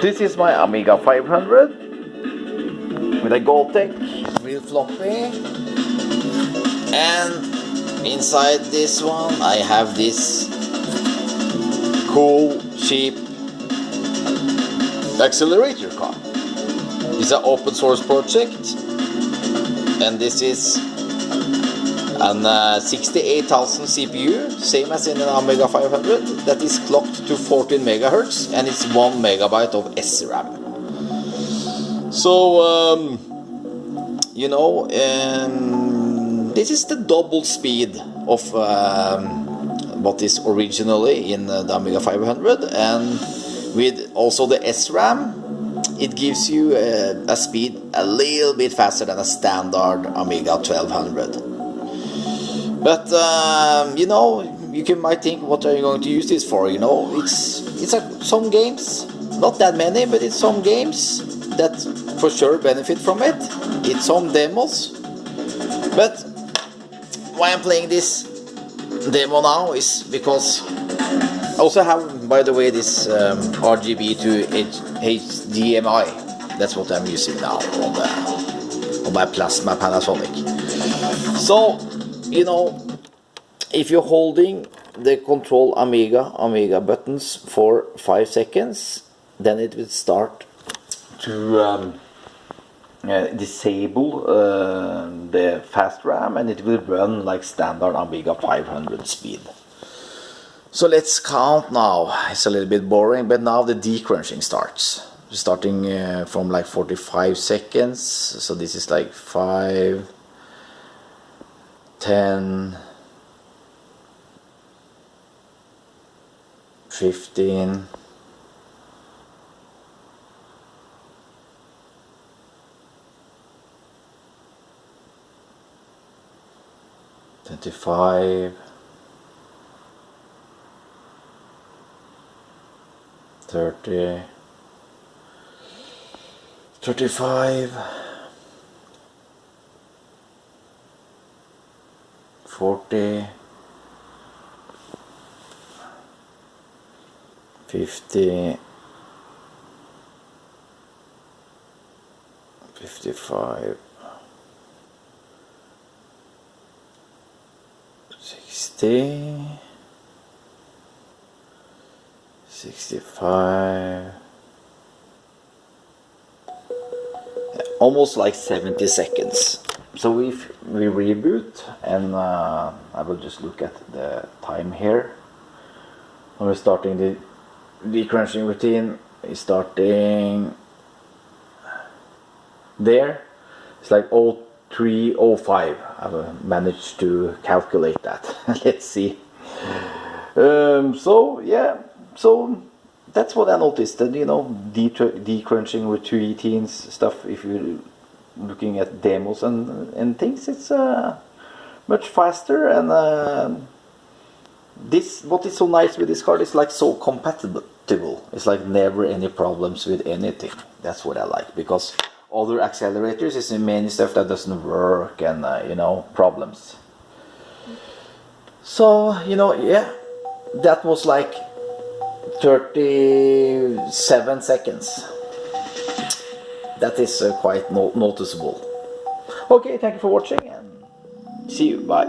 This is my Amiga 500 with a gotek, real floppy, and inside this one I have this cool, cheap accelerator card. It's an open source project, and this is an 68,000 CPU, same as in an Amiga 500, that is clocked to 14 MHz, and it's 1 MB of SRAM. So, you know, this is the double speed of what is originally in the Amiga 500, and with also the SRAM, it gives you a speed a little bit faster than a standard Amiga 1200. But you know, might think, what are you going to use this for? You know, it's some games, not that many, but it's some games that for sure benefit from it. It's some demos. But why I'm playing this demo now is because I also have, by the way, this RGB to HDMI. That's what I'm using now on my Plasma Panasonic. So, you know, if you're holding the control Amiga buttons for 5 seconds, then it will start to disable the fast RAM, and it will run like standard Amiga 500 speed. So let's count now. It's a little bit boring, but now the decrunching starts. Starting from like 45 seconds. So this is like 5, 10, 15, 25, 30, 35, 40, 50, 55, 60, 65, almost like 70 seconds. So if we reboot, and I will just look at the time here. When we're starting the decrunching routine, is starting there. It's like 03:05. I've managed to calculate that. Let's see. So yeah, so that's what I noticed. That, you know, decrunching routines stuff. If you're looking at demos and things, it's much faster. And this, what is so nice with this card, is like so compatible. It's like never any problems with anything. That's what I like, because other accelerators is many stuff that doesn't work, and you know, problems. So, you know, yeah, that was like 37 seconds. That is quite noticeable. Okay, thank you for watching, and see you. Bye.